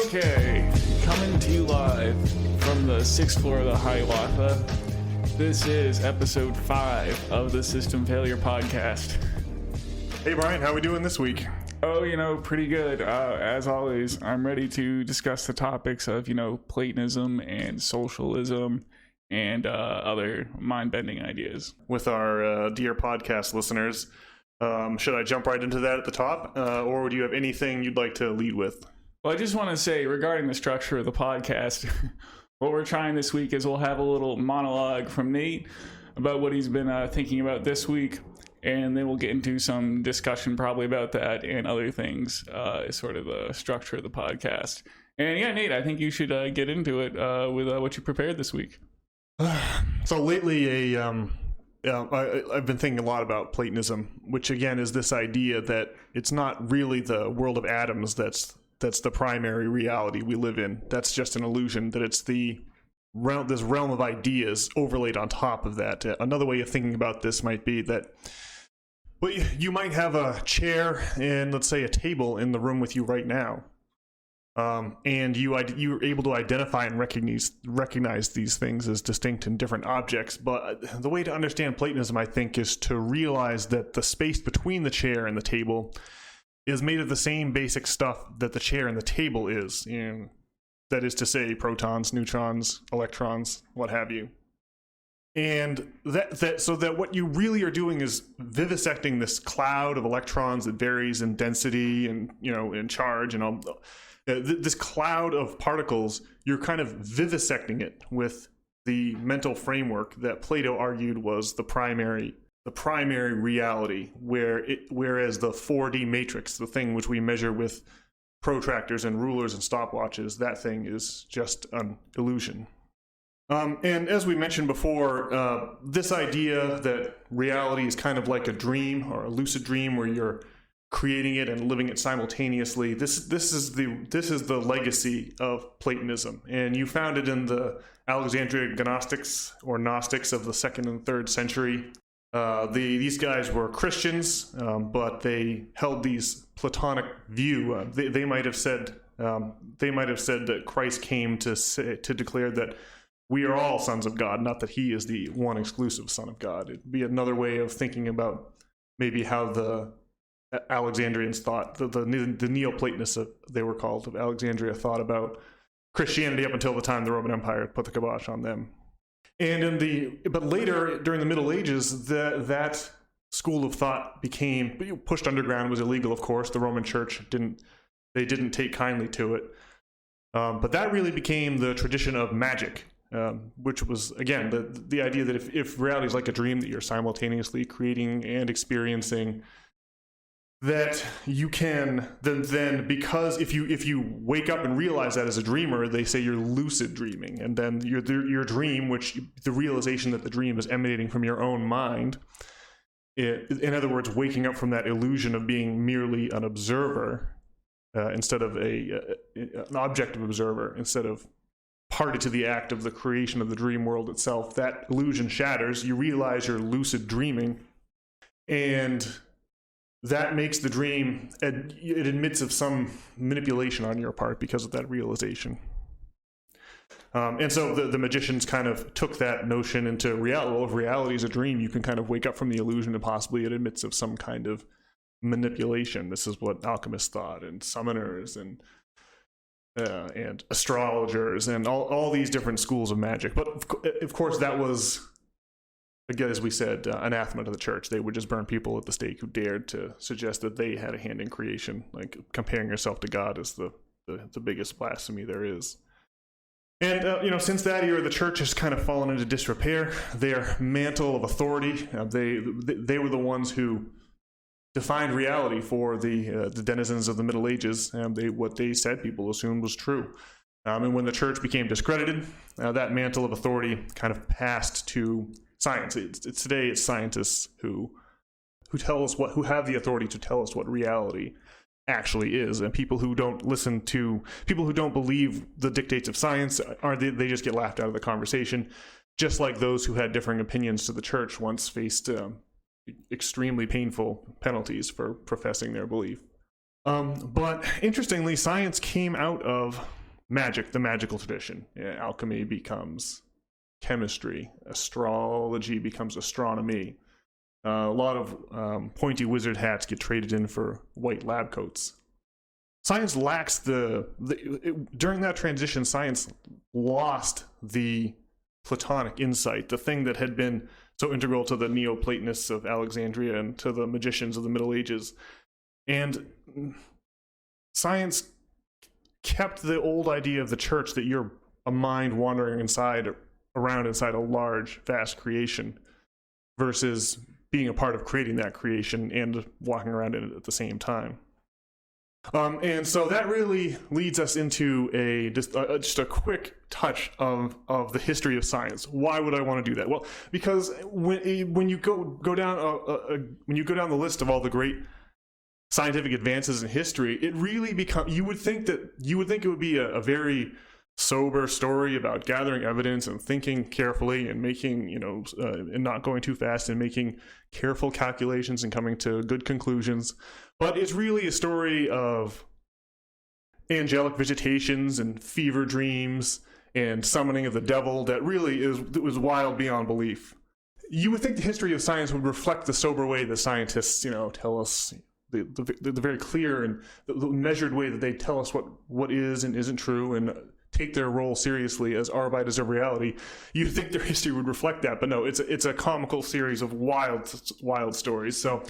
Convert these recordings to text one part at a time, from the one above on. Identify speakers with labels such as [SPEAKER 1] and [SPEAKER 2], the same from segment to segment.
[SPEAKER 1] Okay, coming to you live from the 6th floor of the Hiawatha. This is episode 5 of the System Failure Podcast.
[SPEAKER 2] Hey Brian, how are we doing this week?
[SPEAKER 1] Oh, pretty good. As always, I'm ready to discuss the topics of, Platonism and socialism and other mind-bending ideas.
[SPEAKER 2] With our dear podcast listeners, should I jump right into that at the top? Or do you have anything you'd like to lead with?
[SPEAKER 1] Well, I just want to say, regarding the structure of the podcast, what we're trying this week is we'll have a little monologue from Nate about what he's been thinking about this week, and then we'll get into some discussion probably about that and other things, is sort of the structure of the podcast. And yeah, Nate, I think you should get into it with what you prepared this week.
[SPEAKER 2] So lately, I've been thinking a lot about Platonism, which again is this idea that it's not really the world of atoms that's the primary reality we live in. That's just an illusion, that it's this realm of ideas overlaid on top of that. Another way of thinking about this might be that you might have a chair and, let's say, a table in the room with you right now. And you're able to identify and recognize these things as distinct and different objects. But the way to understand Platonism, I think, is to realize that the space between the chair and the table is made of the same basic stuff that the chair and the table is. That is to say, protons, neutrons, electrons, what have you. And so that what you really are doing is vivisecting this cloud of electrons that varies in density and in charge and all. This cloud of particles, you're kind of vivisecting it with the mental framework that Plato argued was the primary reality, whereas the 4D matrix, the thing which we measure with protractors and rulers and stopwatches, that thing is just an illusion. And as we mentioned before, this idea that reality is kind of like a dream or a lucid dream where you're creating it and living it simultaneously. This is the legacy of Platonism, and you found it in the Alexandria Gnostics or Gnostics of the 2nd and 3rd century. These guys were Christians, but they held these platonic view. They might have said that Christ came to declare that we are all sons of God, not that he is the one exclusive son of God. It'd be another way of thinking about maybe how the Alexandrians thought, the Neoplatonists, they were called, of Alexandria, thought about Christianity up until the time the Roman Empire put the kibosh on them. But later, during the Middle Ages, that school of thought became pushed underground. It was illegal, of course. The Roman Church didn't take kindly to it. But that really became the tradition of magic, which was, again, the idea that if reality is like a dream that you're simultaneously creating and experiencing, that you can then because if you wake up and realize that as a dreamer, they say you're lucid dreaming, and then your dream, which the realization that the dream is emanating from your own mind, in other words, waking up from that illusion of being merely an observer instead of an objective observer, instead of party to the act of the creation of the dream world itself, that illusion shatters. You realize you're lucid dreaming, and that makes the dream, it admits of some manipulation on your part because of that realization. And so the magicians kind of took that notion into reality. Well, if reality is a dream, you can kind of wake up from the illusion and possibly it admits of some kind of manipulation. This is what alchemists thought, and summoners and astrologers and all these different schools of magic. But of course that was, again, as we said, anathema to the church. They would just burn people at the stake who dared to suggest that they had a hand in creation. Like, comparing yourself to God is the biggest blasphemy there is. And since that era, the church has kind of fallen into disrepair. Their mantle of authority, they were the ones who defined reality for the denizens of the Middle Ages. What they said, people assumed was true. And when the church became discredited, that mantle of authority kind of passed to science. Today it's scientists who tell us who have the authority to tell us what reality actually is, and people who don't believe the dictates of science they just get laughed out of the conversation, just like those who had differing opinions to the church once faced extremely painful penalties for professing their belief. But interestingly, science came out of magic, the magical tradition. Alchemy becomes chemistry. Astrology becomes astronomy. A lot of pointy wizard hats get traded in for white lab coats. Science lacks during that transition, science lost the Platonic insight, the thing that had been so integral to the Neoplatonists of Alexandria and to the magicians of the Middle Ages. And science kept the old idea of the church that you're a mind wandering around inside a large, vast creation versus being a part of creating that creation and walking around in it at the same time. And so that really leads us into just a quick touch of the history of science. Why would I want to do that? Well, because when you go down the list of all the great scientific advances in history, it really you would think it would be a very sober story about gathering evidence and thinking carefully and making, and not going too fast and making careful calculations and coming to good conclusions. But it's really a story of angelic visitations and fever dreams and summoning of the devil that really was wild beyond belief. You would think the history of science would reflect the sober way the scientists, tell us, the very clear and the measured way that they tell us what is and isn't true and take their role seriously as arbiters of reality. You'd think their history would reflect that, but no, it's a comical series of wild stories. So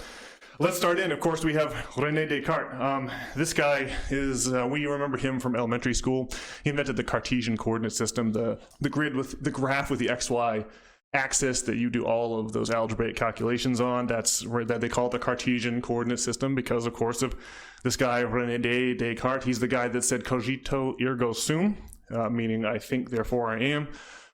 [SPEAKER 2] let's start in. Of course, we have René Descartes. This guy is, we remember him from elementary school. He invented the Cartesian coordinate system, the grid with the graph with the XY axis that you do all of those algebraic calculations on. That they call it the Cartesian coordinate system because, of course, of this guy, René Descartes. He's the guy that said cogito ergo sum, meaning I think, therefore I am,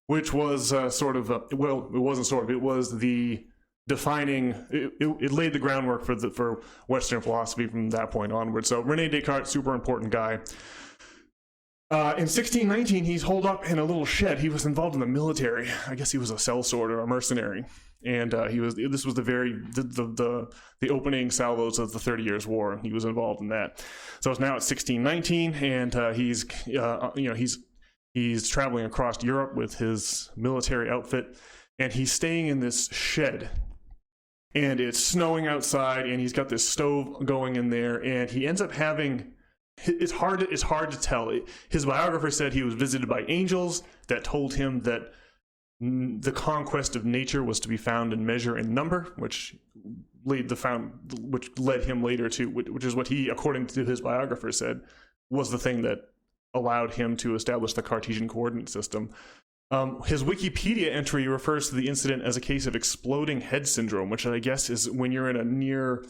[SPEAKER 2] which was it wasn't sort of, it was the defining, it laid the groundwork for Western philosophy from that point onward. So René Descartes, super important guy. In 1619, he's holed up in a little shed. He was involved in the military. I guess he was a sellsword or a mercenary. And this was the opening salvos of the 30 Years' War. He was involved in that. So it's now at 1619, and he's traveling across Europe with his military outfit, and he's staying in this shed. And it's snowing outside, and he's got this stove going in there, and he ends up having. It's hard to tell. His biographer said he was visited by angels that told him that the conquest of nature was to be found in measure and number, which led him later to, which is what he, according to his biographer, said was the thing that allowed him to establish the Cartesian coordinate system. His Wikipedia entry refers to the incident as a case of exploding head syndrome, which I guess is when you're in a near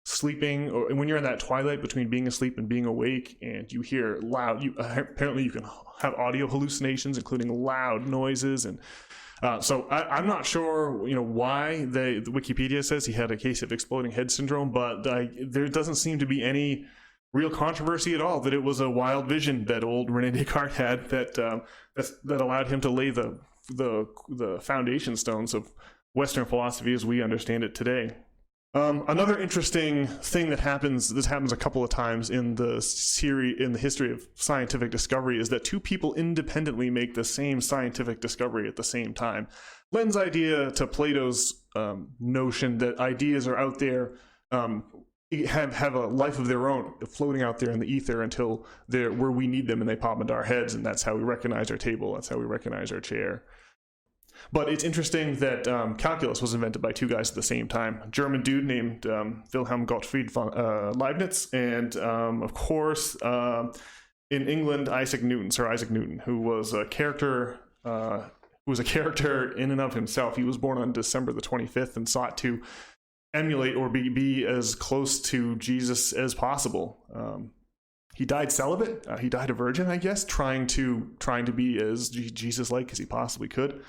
[SPEAKER 2] sleeping, or when you're in that twilight between being asleep and being awake, and you hear loud. Apparently you can have audio hallucinations, including loud noises, and so I'm not sure, why the Wikipedia says he had a case of exploding head syndrome, but there doesn't seem to be any real controversy at all that it was a wild vision that old René Descartes had that allowed him to lay the foundation stones of Western philosophy as we understand it today. Another interesting thing that happens a couple of times in the history of scientific discovery, is that two people independently make the same scientific discovery at the same time. Lends idea to Plato's notion that ideas are out there, have a life of their own, floating out there in the ether until they're where we need them and they pop into our heads, and that's how we recognize our table, that's how we recognize our chair. But it's interesting that calculus was invented by two guys at the same time. A German dude named Wilhelm Gottfried von Leibniz, and of course, in England, Sir Isaac Newton, who was a character in and of himself. He was born on December the 25th and sought to emulate or be as close to Jesus as possible. He died celibate. He died a virgin, I guess, trying to be as Jesus-like as he possibly could.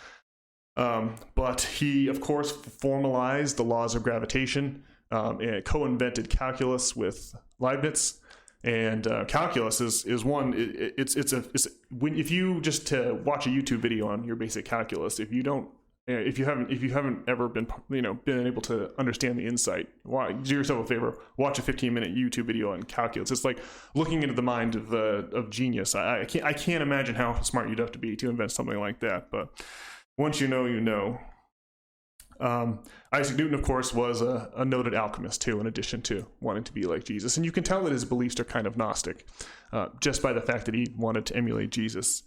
[SPEAKER 2] But he, of course, formalized the laws of gravitation, and co-invented calculus with Leibniz. And calculus is one. If you just watch a YouTube video on your basic calculus, if you don't If you haven't ever been able to understand the insight, do yourself a favor, watch a 15-minute YouTube video on calculus. It's like looking into the mind of genius. I can't imagine how smart you'd have to be to invent something like that. But once you know, you know. Isaac Newton, of course, was a noted alchemist too, in addition to wanting to be like Jesus. And you can tell that his beliefs are kind of Gnostic, just by the fact that he wanted to emulate Jesus.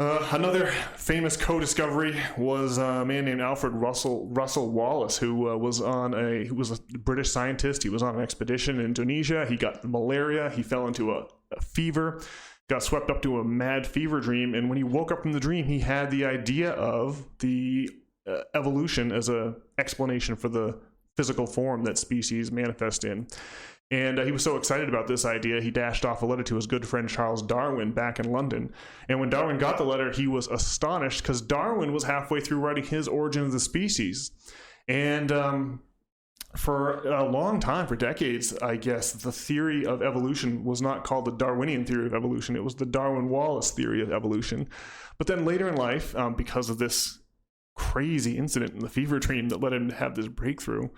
[SPEAKER 2] Another famous co-discovery was a man named Alfred Russel Wallace, who was a British scientist. He was on an expedition in Indonesia. He got malaria. He fell into a fever, got swept up to a mad fever dream. And when he woke up from the dream, he had the idea of the evolution as a explanation for the physical form that species manifest in. And he was so excited about this idea, he dashed off a letter to his good friend Charles Darwin back in London. And when Darwin got the letter, he was astonished because Darwin was halfway through writing his Origin of the Species. And for a long time, for decades, I guess, the theory of evolution was not called the Darwinian theory of evolution. It was the Darwin-Wallace theory of evolution. But then later in life, because of this crazy incident in the fever dream that led him to have this breakthrough,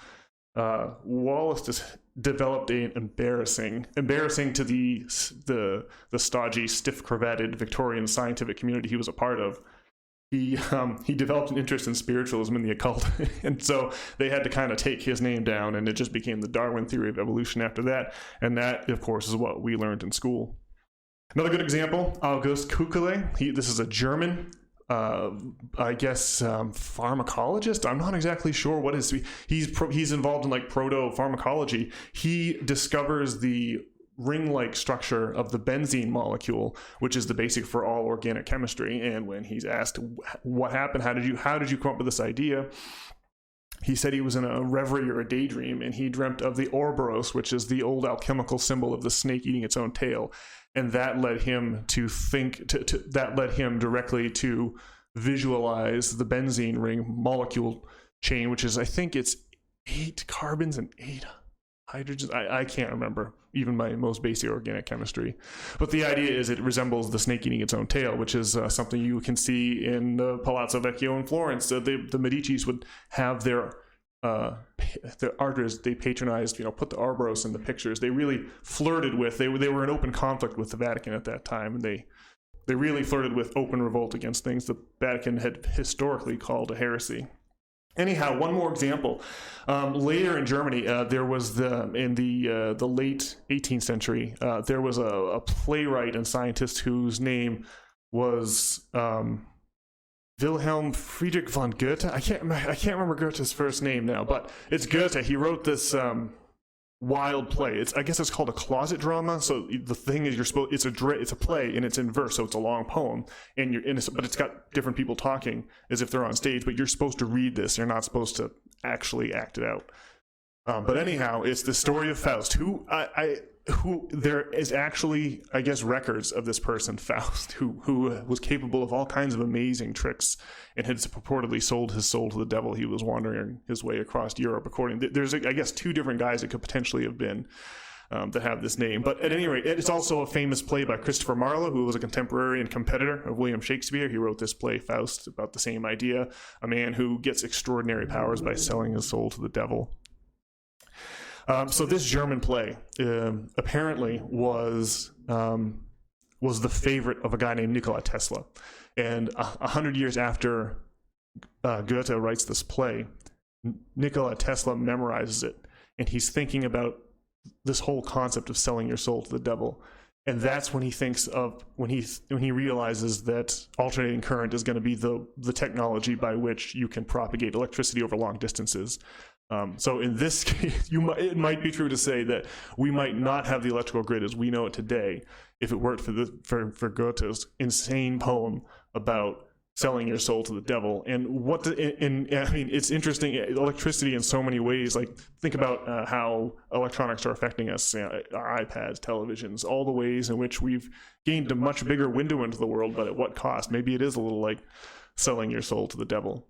[SPEAKER 2] Wallace just developed an embarrassing to the stodgy, stiff-cravated Victorian scientific community he was a part of. He developed an interest in spiritualism and the occult, and so they had to kind of take his name down, and it just became the Darwin theory of evolution after that. And that, of course, is what we learned in school. Another good example, August Kukule. This is a German, I guess, pharmacologist. I'm not exactly sure what he's involved in, like proto-pharmacology. He discovers the ring-like structure of the benzene molecule, which is the basic for all organic chemistry. And when he's asked what happened, how did you come up with this idea, he said he was in a reverie or a daydream, and he dreamt of the Ouroboros, which is the old alchemical symbol of the snake eating its own tail. And that led him to that led him directly to visualize the benzene ring molecule chain, which is, I think it's 8 carbons and 8 hydrogens. I can't remember even my most basic organic chemistry. But the idea is it resembles the snake eating its own tail, which is something you can see in the Palazzo Vecchio in Florence. The Medicis would have their artists they patronized, put the Ouroboros in the pictures. They really flirted with, they were in open conflict with the Vatican at that time, and they really flirted with open revolt against things the Vatican had historically called a heresy. Anyhow, one more example. Later in Germany, there was in the late 18th century, there was a playwright and scientist whose name was Wilhelm Friedrich von Goethe. I can't remember Goethe's first name now, but it's Goethe. He wrote this wild play. I guess it's called a closet drama. So the thing is, it's a play and it's in verse, so it's a long poem, and but it's got different people talking as if they're on stage. But you're supposed to read this. You're not supposed to actually act it out. But anyhow, it's the story of Faust, who there is actually, I guess, records of this person, Faust, who was capable of all kinds of amazing tricks and had purportedly sold his soul to the devil. He was wandering his way across Europe. There's, I guess, 2 different guys it could potentially have been that have this name. But at any rate, it's also a famous play by Christopher Marlowe, who was a contemporary and competitor of William Shakespeare. He wrote this play, Faust, about the same idea, a man who gets extraordinary powers by selling his soul to the devil. So this German play apparently was the favorite of a guy named Nikola Tesla. And 100 years after Goethe writes this play, Nikola Tesla memorizes it, and he's thinking about this whole concept of selling your soul to the devil. And that's when he thinks of when he realizes that alternating current is going to be the technology by which you can propagate electricity over long distances. So in this case, it might be true to say that we might not have the electrical grid as we know it today if it weren't for Goethe's insane poem about selling your soul to the devil. And I mean, it's interesting, electricity in so many ways. Like, think about how electronics are affecting us, our iPads, televisions, all the ways in which we've gained a much bigger window into the world, but at what cost? Maybe it is a little like selling your soul to the devil.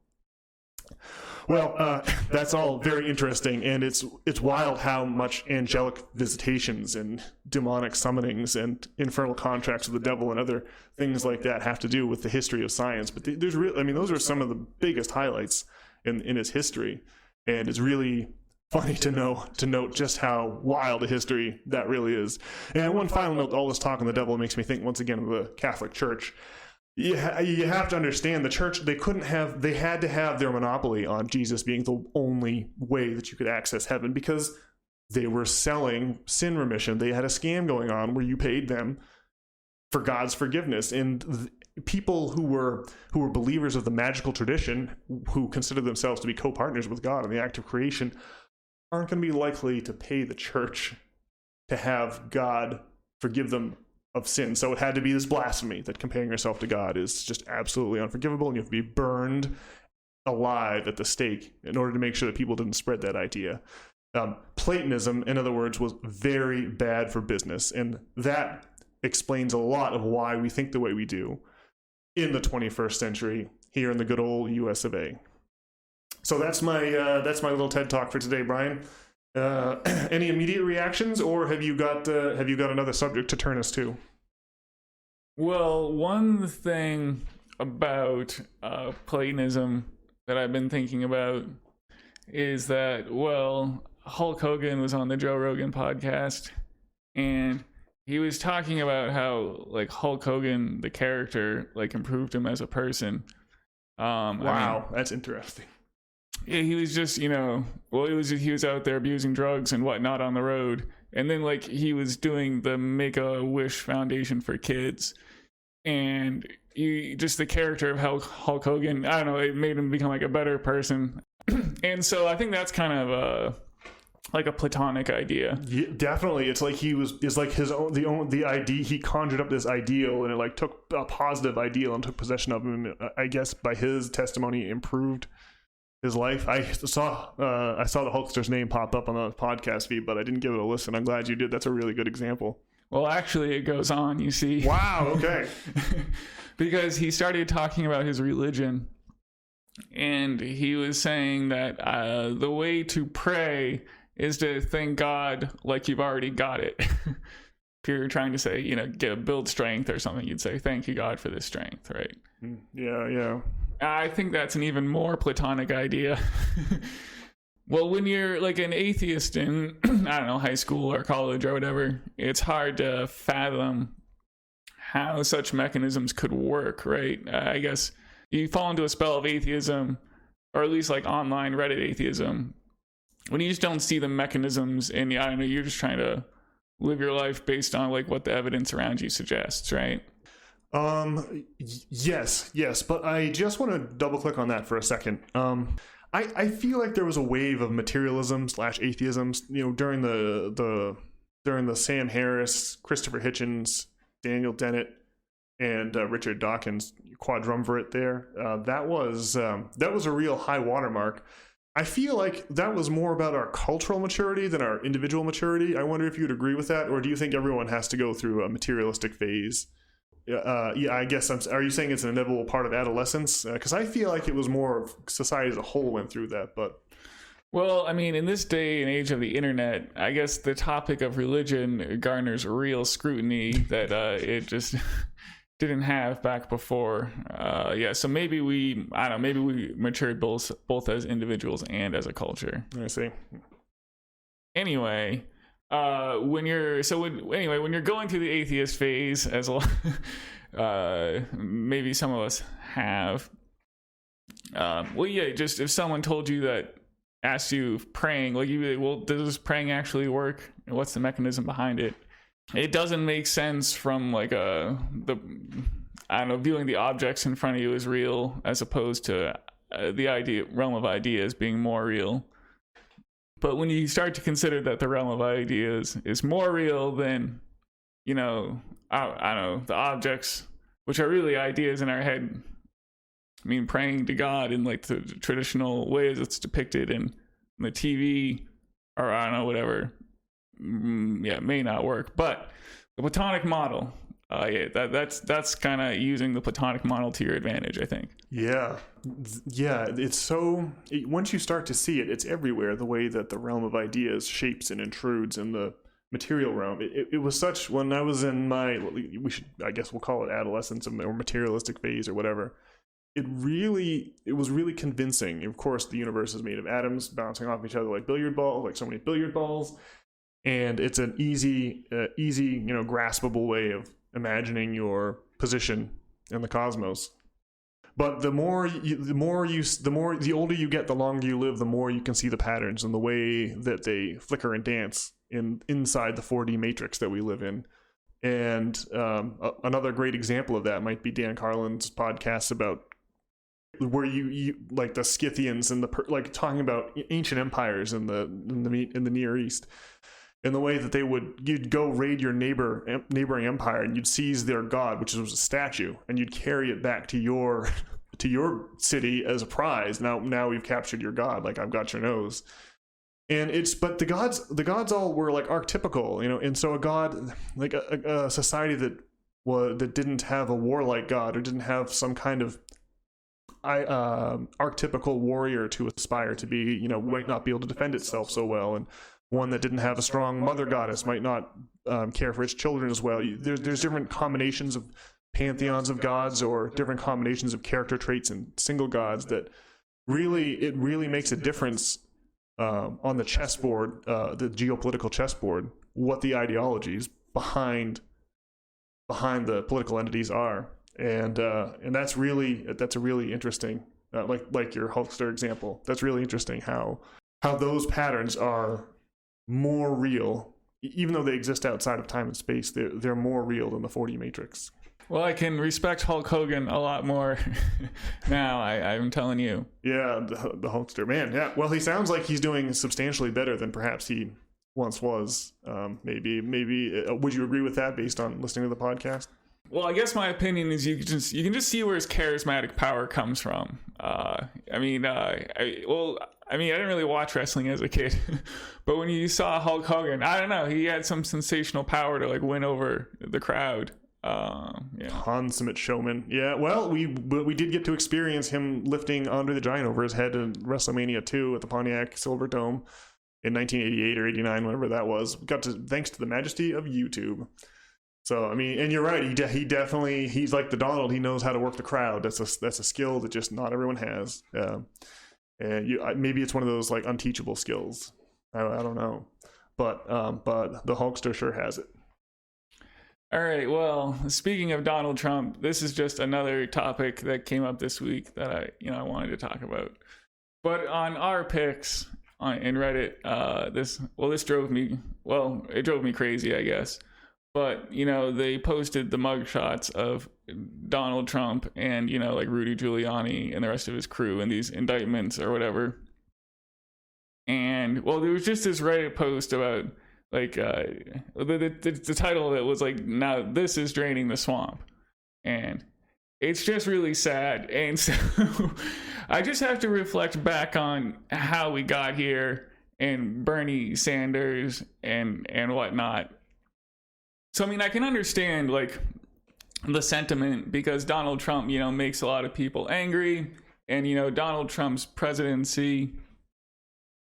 [SPEAKER 2] Well, that's all very interesting, and it's wild how much angelic visitations and demonic summonings and infernal contracts with the devil and other things like that have to do with the history of science. But there's those are some of the biggest highlights in its history, and it's really funny to note just how wild a history that really is. And one final note: all this talk on the devil makes me think once again of the Catholic Church. You have to understand the church, they had to have their monopoly on Jesus being the only way that you could access heaven, because they were selling sin remission. They had a scam going on where you paid them for God's forgiveness. And people who were believers of the magical tradition, who considered themselves to be co-partners with God in the act of creation, aren't going to be likely to pay the church to have God forgive them of sin. So it had to be this blasphemy that comparing yourself to God is just absolutely unforgivable, and you have to be burned alive at the stake in order to make sure that people didn't spread that idea. Platonism, in other words, was very bad for business, and that explains a lot of why we think the way we do in the 21st century here in the good old US of A. So that's my little TED talk for today, Brian. Any immediate reactions, or have you got another subject to turn us to?
[SPEAKER 1] Well, one thing about Platonism that I've been thinking about is that, well, Hulk Hogan was on the Joe Rogan podcast, and he was talking about how, like, Hulk Hogan, the character, like, improved him as a person.
[SPEAKER 2] Wow, that's interesting.
[SPEAKER 1] Yeah, he was just, he was out there abusing drugs and whatnot on the road. And then, like, he was doing the Make-A-Wish Foundation for kids. And just the character of Hulk Hogan, I don't know, it made him become, like, a better person. And so I think that's kind of like a platonic idea.
[SPEAKER 2] Yeah, definitely. It's like the idea, he conjured up this ideal, and it, like, took a positive ideal and took possession of him. I guess by his testimony, improved his life. I saw the Hulkster's name pop up on the podcast feed, but I didn't give it a listen. I'm glad you did. That's a really good example.
[SPEAKER 1] Well, actually, it goes on, you see.
[SPEAKER 2] Wow, okay.
[SPEAKER 1] Because he started talking about his religion, and he was saying that the way to pray is to thank God like you've already got it. If you're trying to say, build strength or something, you'd say, thank you, God, for this strength, right?
[SPEAKER 2] Yeah.
[SPEAKER 1] I think that's an even more platonic idea. Well, when you're like an atheist in, I don't know, high school or college or whatever, it's hard to fathom how such mechanisms could work, right? I guess you fall into a spell of atheism, or at least like online Reddit atheism, when you just don't see the mechanisms, and I don't know, you're just trying to live your life based on like what the evidence around you suggests, right?
[SPEAKER 2] Yes, but I just want to double click on that for a second. I feel like there was a wave of materialism / atheism, during the Sam Harris, Christopher Hitchens, Daniel Dennett, and Richard Dawkins quadrumvirate there. That was a real high watermark. I feel like that was more about our cultural maturity than our individual maturity. I wonder if you'd agree with that, or do you think everyone has to go through a materialistic phase? I guess are you saying it's an inevitable part of adolescence? Because I feel like it was more of society as a whole went through that. But
[SPEAKER 1] well, I mean, in this day and age of the internet, I guess the topic of religion garners real scrutiny that it just didn't have back before. So maybe we matured both as individuals and as a culture.
[SPEAKER 2] I see.
[SPEAKER 1] Anyway, when you're going through the atheist phase, as maybe some of us have, just if someone told you that, asked you praying, like, does praying actually work? And what's the mechanism behind it? It doesn't make sense from like viewing the objects in front of you as real, as opposed to the realm of ideas being more real. But when you start to consider that the realm of ideas is more real than, I don't know, the objects, which are really ideas in our head. I mean, praying to God in like the traditional ways it's depicted in the TV, or I don't know, whatever, may not work. But the Platonic model, yeah, that's kind of using the Platonic model to your advantage, I think.
[SPEAKER 2] Yeah. It's so, once you start to see it, it's everywhere. The way that the realm of ideas shapes and intrudes in the material realm. It was such, when I was in my, I guess we'll call it adolescence or materialistic phase or whatever. It was really convincing. Of course, the universe is made of atoms bouncing off each other like billiard balls, like so many billiard balls. And it's an easy, graspable way of imagining your position in the cosmos. But the older you get, the longer you live, the more you can see the patterns and the way that they flicker and dance inside the 4D matrix that we live in. And another great example of that might be Dan Carlin's podcast about where you like the Scythians and like talking about ancient empires in the Near East. In the way that you'd go raid your neighboring empire and you'd seize their god, which was a statue, and you'd carry it back to your city as a prize. Now we've captured your god, like I've got your nose. And but the gods all were like archetypical, and so a god, like a society that didn't have a warlike god or didn't have some kind of archetypical warrior to aspire to be, might not be able to defend itself so well, and one that didn't have a strong mother goddess might not care for its children as well. There's different combinations of pantheons of gods or different combinations of character traits and single gods that really makes a difference on the chessboard, the geopolitical chessboard, what the ideologies behind the political entities are. And that's a really interesting, like your Hulkster example. That's really interesting how those patterns are more real, even though they exist outside of time and space. They're more real than the 4D matrix.
[SPEAKER 1] Well, I can respect Hulk Hogan a lot more now. I'm telling you.
[SPEAKER 2] Yeah, the Hulkster, man. Yeah. Well, he sounds like he's doing substantially better than perhaps he once was. Maybe. Would you agree with that based on listening to the podcast?
[SPEAKER 1] Well, I guess my opinion is you can just see where his charismatic power comes from. I didn't really watch wrestling as a kid, but when you saw Hulk Hogan, I don't know, he had some sensational power to like win over the crowd. Yeah.
[SPEAKER 2] Consummate showman. Yeah. Well, we did get to experience him lifting Andre the Giant over his head in WrestleMania 2 at the Pontiac Silverdome in 1988 or 89, whatever that was. We got to, thanks to the majesty of YouTube. So, I mean, and you're right. He definitely, he's like the Donald. He knows how to work the crowd. That's a skill that just not everyone has. And maybe it's one of those like unteachable skills. I don't know, but the Hulkster sure has it.
[SPEAKER 1] All right. Well, speaking of Donald Trump, this is just another topic that came up this week that I wanted to talk about. But on our picks in Reddit, this drove me crazy, I guess. But, they posted the mugshots of Donald Trump and, like Rudy Giuliani and the rest of his crew in these indictments or whatever. And, well, there was just this Reddit post about, like, the title of it was like, now this is draining the swamp. And it's just really sad. And so I just have to reflect back on how we got here and Bernie Sanders and whatnot. So, I mean, I can understand, like, the sentiment because Donald Trump, makes a lot of people angry. And, Donald Trump's presidency,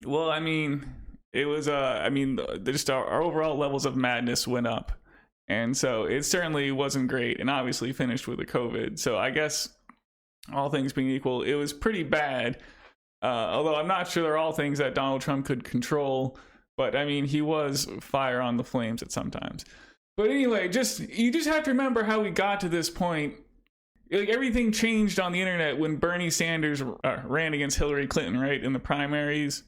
[SPEAKER 1] well, I mean, it was, just our overall levels of madness went up. And so it certainly wasn't great and obviously finished with the COVID. So I guess all things being equal, it was pretty bad. Although I'm not sure they're all things that Donald Trump could control. But, I mean, he was fire on the flames at some times. But anyway, you just have to remember how we got to this point. Like, everything changed on the internet when Bernie Sanders ran against Hillary Clinton, right, in the primaries.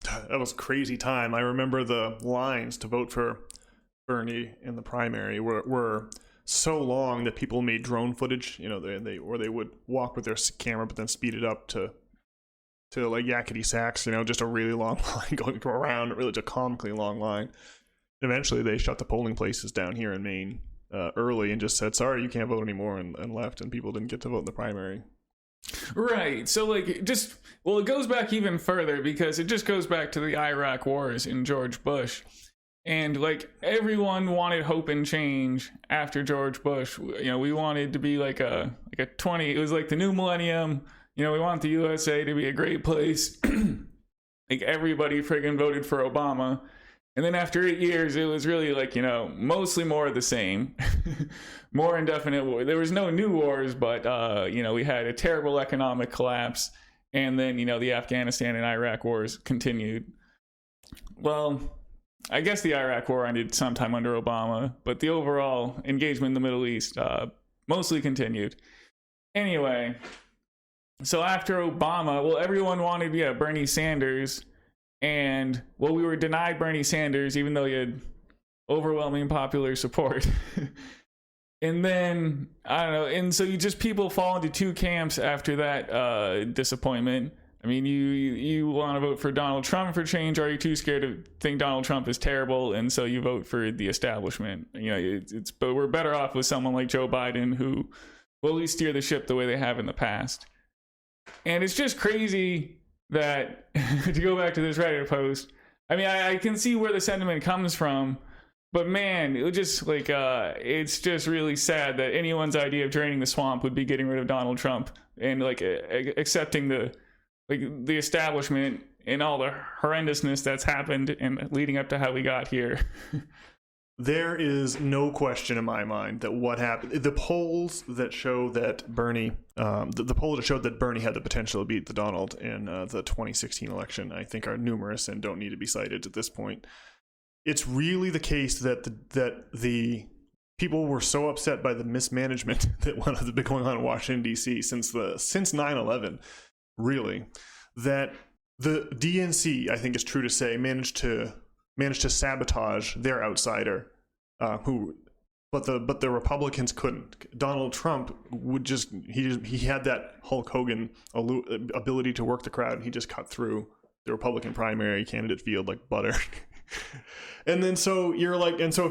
[SPEAKER 2] That was a crazy time. I remember the lines to vote for Bernie in the primary were so long that people made drone footage. They would walk with their camera, but then speed it up to like yakety sax. Just a really long line going around. Really, just a comically long line. Eventually, they shut the polling places down here in Maine early and just said, sorry, you can't vote anymore, and left, and people didn't get to vote in the primary.
[SPEAKER 1] Right. So, like, it goes back even further because it just goes back to the Iraq wars in George Bush. And like everyone wanted hope and change after George Bush. We wanted to be like a 20. It was like the new millennium. We want the USA to be a great place. Like everybody friggin' voted for Obama. And then after 8 years, it was really like, mostly more of the same. More indefinite war. There was no new wars, but, we had a terrible economic collapse. And then, the Afghanistan and Iraq wars continued. Well, I guess the Iraq war ended sometime under Obama, but the overall engagement in the Middle East mostly continued. Anyway, so after Obama, well, everyone wanted, Bernie Sanders. And, well, we were denied Bernie Sanders, even though he had overwhelming popular support. And then, I don't know, and so people fall into two camps after that disappointment. I mean, you want to vote for Donald Trump for change, or are you too scared to think Donald Trump is terrible, and so you vote for the establishment? But we're better off with someone like Joe Biden, who will at least steer the ship the way they have in the past. And it's just crazy that, to go back to this Reddit post, I mean, I can see where the sentiment comes from, but man, it just it's just really sad that anyone's idea of draining the swamp would be getting rid of Donald Trump and accepting the establishment and all the horrendousness that's happened and leading up to how we got here.
[SPEAKER 2] There is no question in my mind that what happened, the polls that show that Bernie, the polls that showed that Bernie had the potential to beat the Donald in the 2016 election, I think are numerous and don't need to be cited at this point. It's really the case that the people were so upset by the mismanagement that has been going on in Washington, D.C. since 9/11, really, that the DNC, I think it's true to say, managed to sabotage their outsider, but the Republicans couldn't. Donald Trump he had that Hulk Hogan ability to work the crowd, and he just cut through the Republican primary candidate field like butter. And then so if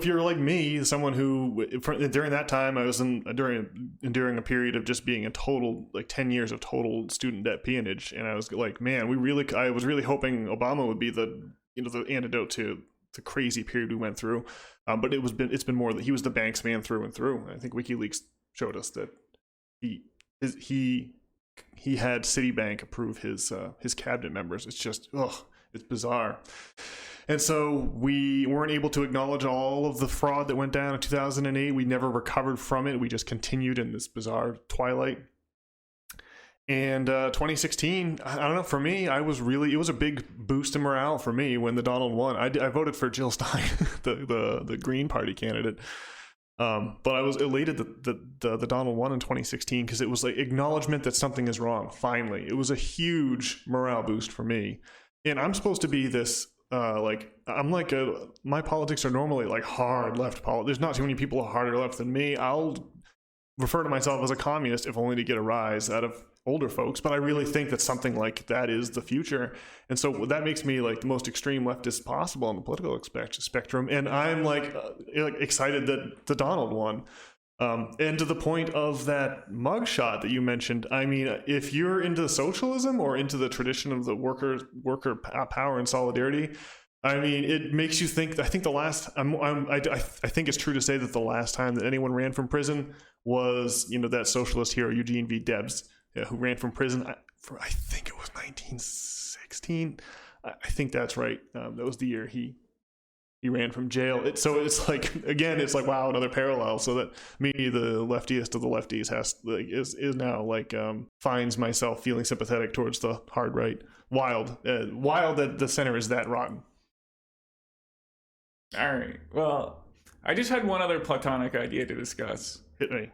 [SPEAKER 2] you're like me, someone who during that time I was during a period of just being a total 10 years of total student debt peonage, and I was like, man, I was really hoping Obama would be the antidote to the crazy period we went through, but it's been more that he was the banks man through and through. I think WikiLeaks showed us that he had Citibank approve his cabinet members. It's just it's bizarre. And so we weren't able to acknowledge all of the fraud that went down in 2008. We never recovered from it. We just continued in this bizarre twilight. And 2016, I don't know, for me, it was a big boost in morale for me when the Donald won. I voted for Jill Stein, the Green Party candidate. But I was elated that the Donald won in 2016 because it was like acknowledgement that something is wrong, finally. It was a huge morale boost for me. And I'm supposed to be this, my politics are normally like hard left politics. There's not too many people harder left than me. I'll refer to myself as a communist, if only to get a rise out of older folks, but I really think that something like that is the future. And so that makes me like the most extreme leftist possible on the political spectrum. And I'm excited that the Donald won. And to the point of that mugshot that you mentioned, I mean, if you're into socialism or into the tradition of the worker power and solidarity, I mean, it makes you think. I think I think it's true to say that the last time that anyone ran from prison was, that socialist hero Eugene V. Debs, who ran from prison for, I think it was 1916. I think that's right. That was the year he ran from jail. So it's like, again, it's like, wow, another parallel. So that me, the leftiest of the lefties, is now finds myself feeling sympathetic towards the hard right. Wild that the center is that rotten.
[SPEAKER 1] All right. Well, I just had one other platonic idea to discuss.
[SPEAKER 2] Hit me.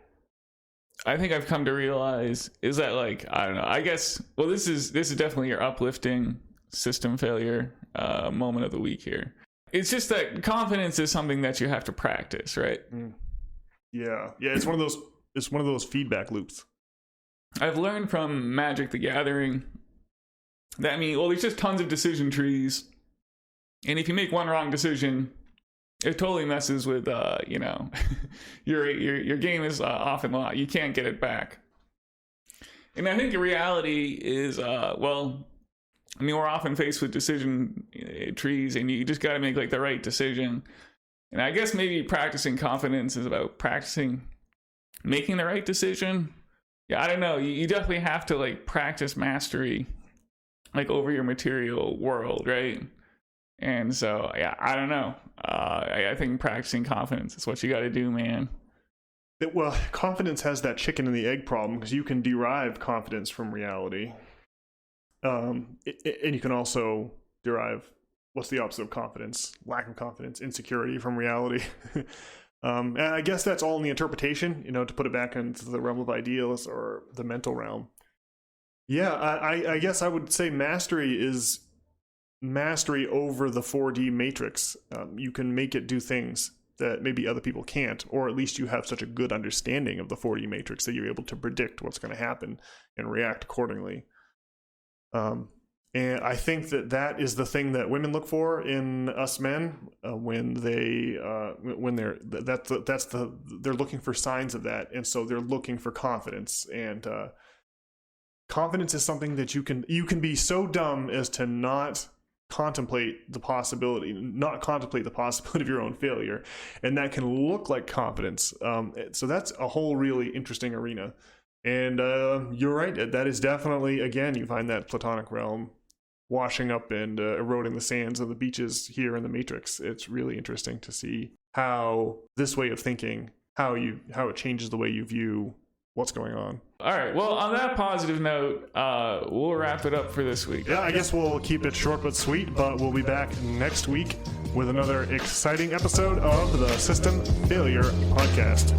[SPEAKER 1] I think I've come to realize is that I don't know. I guess this is definitely your uplifting system failure moment of the week here. It's just that confidence is something that you have to practice, right?
[SPEAKER 2] Yeah. It's one of those feedback loops.
[SPEAKER 1] I've learned from Magic the Gathering that there's just tons of decision trees, and if you make one wrong decision, it totally messes with your game is often lost. You can't get it back. And I think the reality is I mean, we're often faced with decision trees, and you just got to make like the right decision. And I guess maybe practicing confidence is about making the right decision. Yeah, I don't know. You definitely have to like practice mastery, like over your material world, right? And so, yeah, I don't know. I think practicing confidence is what you got to do, man.
[SPEAKER 2] Well, confidence has that chicken and the egg problem, because you can derive confidence from reality. And you can also derive, what's the opposite of confidence? Lack of confidence, insecurity from reality. And I guess that's all in the interpretation, to put it back into the realm of ideals or the mental realm. Yeah, I guess I would say mastery is mastery over the 4D matrix. You can make it do things that maybe other people can't, or at least you have such a good understanding of the 4D matrix that you're able to predict what's going to happen and react accordingly. And I think that is the thing that women look for in us men when they're looking for signs of that, and so they're looking for confidence. And confidence is something that you can be so dumb as to not contemplate the possibility of your own failure, and that can look like confidence. So that's a whole really interesting arena. And you're right, that is definitely, again, you find that platonic realm washing up and eroding the sands of the beaches here in the Matrix. It's really interesting to see how this way of thinking, how it changes the way you view what's going on.
[SPEAKER 1] All right, well, on that positive note, we'll wrap it up for this week.
[SPEAKER 2] Yeah, I guess we'll keep it short but sweet, but we'll be back next week with another exciting episode of the System Failure Podcast.